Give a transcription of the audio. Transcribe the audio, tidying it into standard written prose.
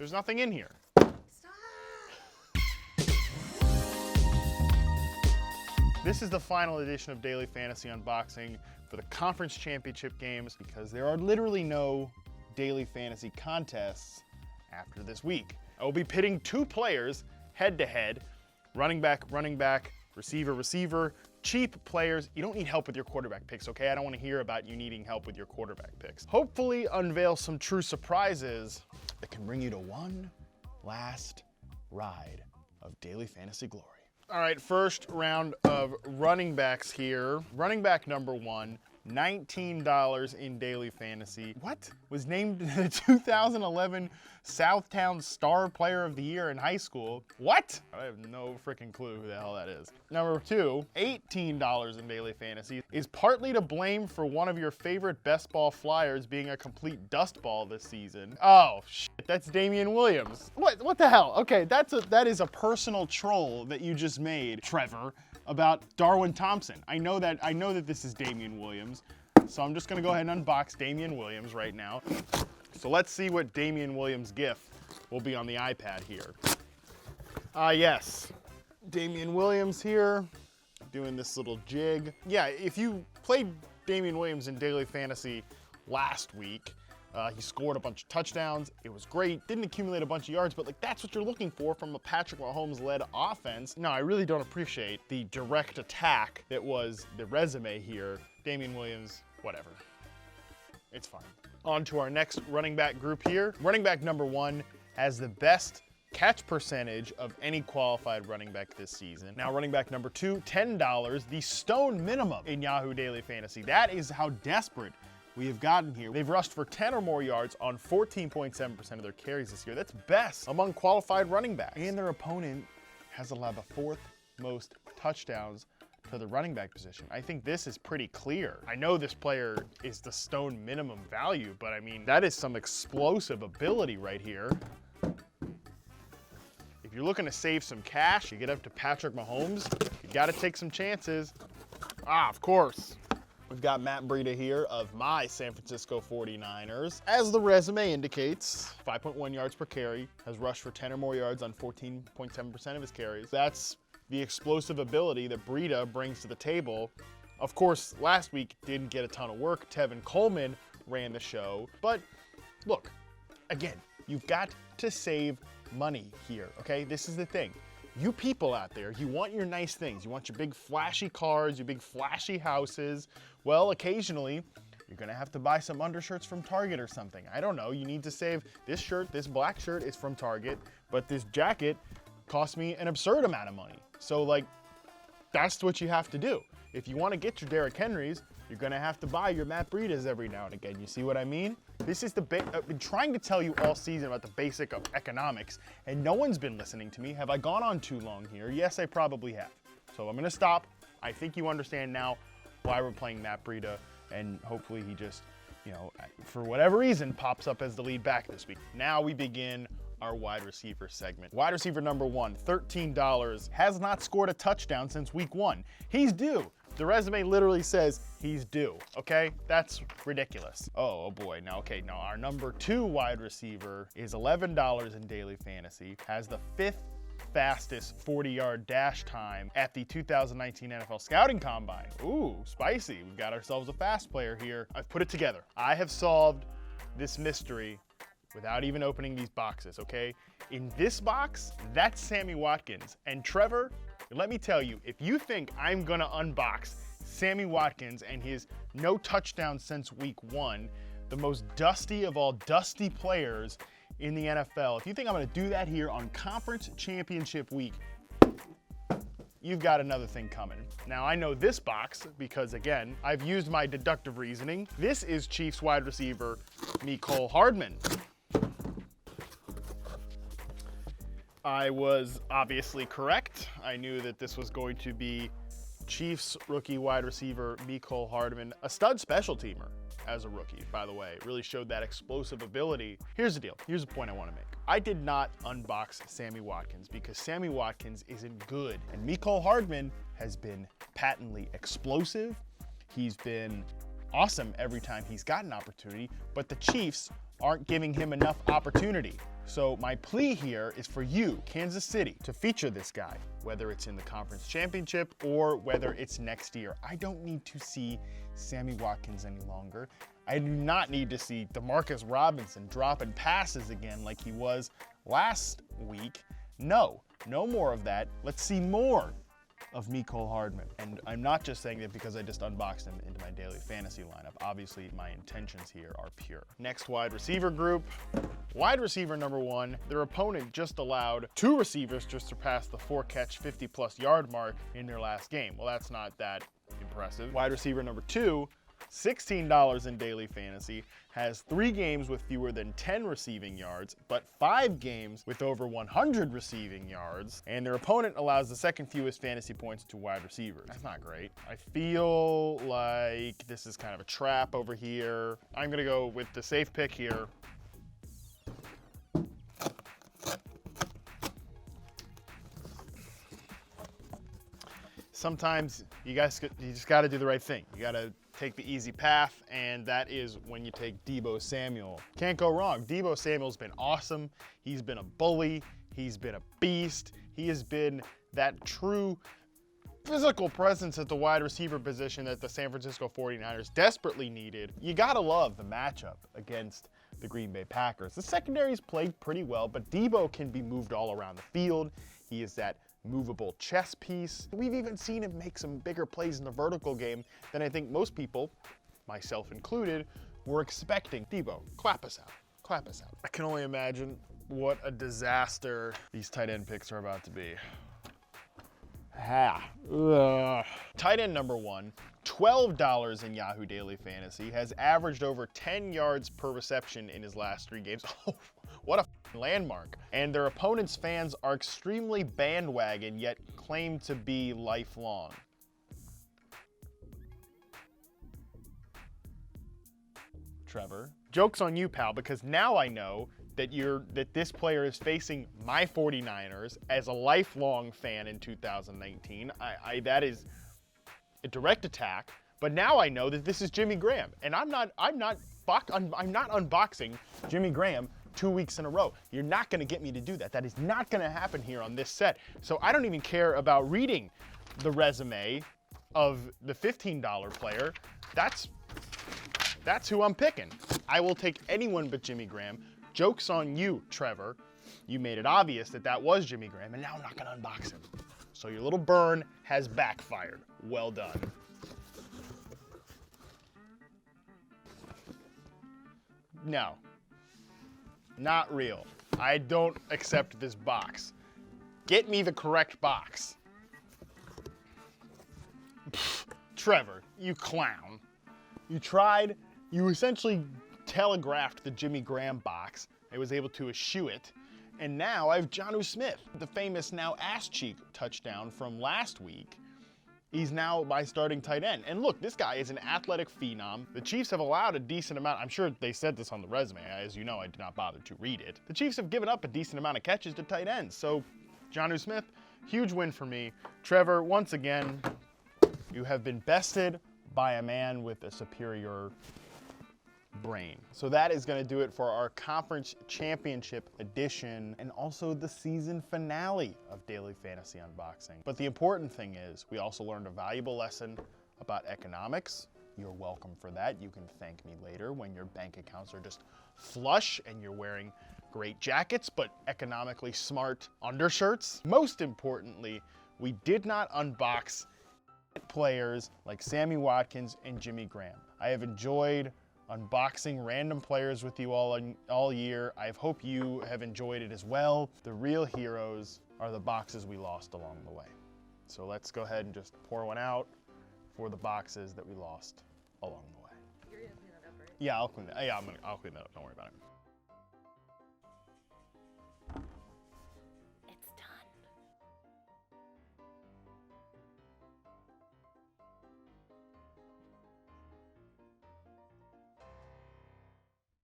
There's nothing in here. This is the final edition of Daily Fantasy Unboxing for the conference championship games because there are literally no daily fantasy contests after this week. I will be pitting two players head to head, running back, receiver, receiver, cheap players. You don't need help with your quarterback picks, okay? I don't want to hear about you needing help with your quarterback picks. Hopefully unveil some true surprises that can bring you to one last ride of daily fantasy glory. All right, first round of running backs here. Running back number one, $19 in daily fantasy. What? Was named the 2011 Southtown Star Player of the Year in high school. What? I have no freaking clue who the hell that is. Number two, $18 in daily fantasy. Is partly to blame for one of your favorite best ball flyers being a complete dust ball this season. Oh, shit, that's Damian Williams. What the hell? Okay, that is a personal troll that you just made, Trevor, about Darwin Thompson. I know that this is Damian Williams, so I'm just gonna go ahead and unbox Damian Williams right now. So let's see what Damian Williams GIF will be on the iPad here. Yes, Damian Williams here, doing this little jig. Yeah, if you played Damian Williams in daily fantasy last week, he scored a bunch of touchdowns. It was great. Didn't accumulate a bunch of yards, but like that's what you're looking for from a Patrick Mahomes-led offense. No, I really don't appreciate the direct attack that was the resume here. Damian Williams, whatever. It's fine. On to our next running back group here. Running back number one has the best catch percentage of any qualified running back this season. Now running back number two, $10, the stone minimum in Yahoo Daily Fantasy. That is how desperate we have gotten here. They've rushed for 10 or more yards on 14.7% of their carries this year. That's best among qualified running backs. And their opponent has allowed the fourth most touchdowns to the running back position. I think this is pretty clear. I know this player is the stone minimum value, but I mean, that is some explosive ability right here. If you're looking to save some cash, you get up to Patrick Mahomes, you gotta take some chances. Of course. We've got Matt Breida here of my San Francisco 49ers. As the resume indicates, 5.1 yards per carry, has rushed for 10 or more yards on 14.7% of his carries. That's the explosive ability that Breida brings to the table. Of course, last week didn't get a ton of work. Tevin Coleman ran the show. But look, again, you've got to save money here, okay? This is the thing. You people out there, you want your nice things. You want your big flashy cars, your big flashy houses. Well, occasionally, you're gonna have to buy some undershirts from Target or something. I don't know, you need to save. This shirt, this black shirt is from Target, but this jacket cost me an absurd amount of money. So like, that's what you have to do. If you wanna get your Derrick Henrys, you're gonna have to buy your Matt Breidas every now and again. You see what I mean? This is I've been trying to tell you all season about the basic of economics, and no one's been listening to me. Have I gone on too long here? Yes, I probably have. So I'm gonna stop. I think you understand now why we're playing Matt Breida, and hopefully he just, for whatever reason, pops up as the lead back this week. Now we begin our wide receiver segment. Wide receiver number one, $13, has not scored a touchdown since week one. He's due. The resume literally says he's due, okay? That's ridiculous. Oh boy, now our number two wide receiver is $11 in daily fantasy, has the fifth fastest 40-yard dash time at the 2019 NFL Scouting Combine. Ooh, spicy. We've got ourselves a fast player here. I've put it together. I have solved this mystery without even opening these boxes, okay? In this box, that's Sammy Watkins. And Trevor, let me tell you, if you think I'm gonna unbox Sammy Watkins and his no touchdown since week one, the most dusty of all dusty players in the NFL, if you think I'm gonna do that here on Conference Championship Week, you've got another thing coming. Now, I know this box because, again, I've used my deductive reasoning. This is Chiefs wide receiver Mecole Hardman. I was obviously correct. I knew that this was going to be Chiefs rookie wide receiver Mecole Hardman, a stud special teamer as a rookie, by the way. Really showed that explosive ability. Here's the deal. Here's the point I want to make. I did not unbox Sammy Watkins because Sammy Watkins isn't good. And Mecole Hardman has been patently explosive. He's been awesome every time he's got an opportunity, but the Chiefs aren't giving him enough opportunity. So my plea here is for you, Kansas City, to feature this guy, whether it's in the conference championship or whether it's next year. I don't need to see Sammy Watkins any longer. I do not need to see Demarcus Robinson dropping passes again like he was last week. No more of that. Let's see more of Mecole Hardman. And I'm not just saying that because I just unboxed him into my daily fantasy lineup. Obviously, my intentions here are pure. Next wide receiver group. Wide receiver number 1, their opponent just allowed 2 receivers to surpass the 4-catch, 50-plus yard mark in their last game. Well, that's not that impressive. Wide receiver number 2, $16 in daily fantasy, has 3 games with fewer than 10 receiving yards, but 5 games with over 100 receiving yards, and their opponent allows the second fewest fantasy points to wide receivers. That's not great. I feel like this is kind of a trap over here. I'm gonna go with the safe pick here. Sometimes you just got to do the right thing. You got to take the easy path, and that is when you take Deebo Samuel. Can't go wrong. Deebo Samuel's been awesome. He's been a bully. He's been a beast. He has been that true physical presence at the wide receiver position that the San Francisco 49ers desperately needed. You got to love the matchup against the Green Bay Packers. The secondary's played pretty well, but Deebo can be moved all around the field. He is that movable chess piece. We've even seen him make some bigger plays in the vertical game than I think most people, myself included, were expecting. Deebo, clap us out. Clap us out. I can only imagine what a disaster these tight end picks are about to be. Tight end number 1, $12 in Yahoo Daily Fantasy, has averaged over 10 yards per reception in his last 3 games. Oh, what a landmark. And their opponent's fans are extremely bandwagon, yet claim to be lifelong. Trevor, joke's on you, pal, because now I know that this player is facing my 49ers as a lifelong fan in 2019. That is a direct attack. But now I know that this is Jimmy Graham, and I'm not unboxing Jimmy Graham 2 weeks in a row. You're not going to get me to do that. That is not going to happen here on this set. So I don't even care about reading the resume of the $15 player. That's who I'm picking. I will take anyone but Jimmy Graham. Joke's on you, Trevor. You made it obvious that was Jimmy Graham, and now I'm not going to unbox him. So your little burn has backfired. Well done. No. Not real. I don't accept this box. Get me the correct box. Pfft, Trevor, you clown. You tried, you essentially telegraphed the Jimmy Graham box. I was able to eschew it. And now I have Jonnu Smith, the famous now ass cheek touchdown from last week. He's now my starting tight end. And look, this guy is an athletic phenom. The Chiefs have allowed a decent amount. I'm sure they said this on the resume. As you know, I did not bother to read it. The Chiefs have given up a decent amount of catches to tight ends. So, Jonnu Smith, huge win for me. Trevor, once again, you have been bested by a man with a superior brain. So that is going to do it for our conference championship edition and also the season finale of Daily Fantasy Unboxing. But the important thing is we also learned a valuable lesson about economics. You're welcome for that. You can thank me later when your bank accounts are just flush and you're wearing great jackets but economically smart undershirts. Most importantly, we did not unbox players like Sammy Watkins and Jimmy Graham. I have enjoyed unboxing random players with you all year. I hope you have enjoyed it as well. The real heroes are the boxes we lost along the way. So let's go ahead and just pour one out for the boxes that we lost along the way. You're gonna clean that up, right? Yeah, I'll clean that. Yeah, I'll clean that up. Don't worry about it.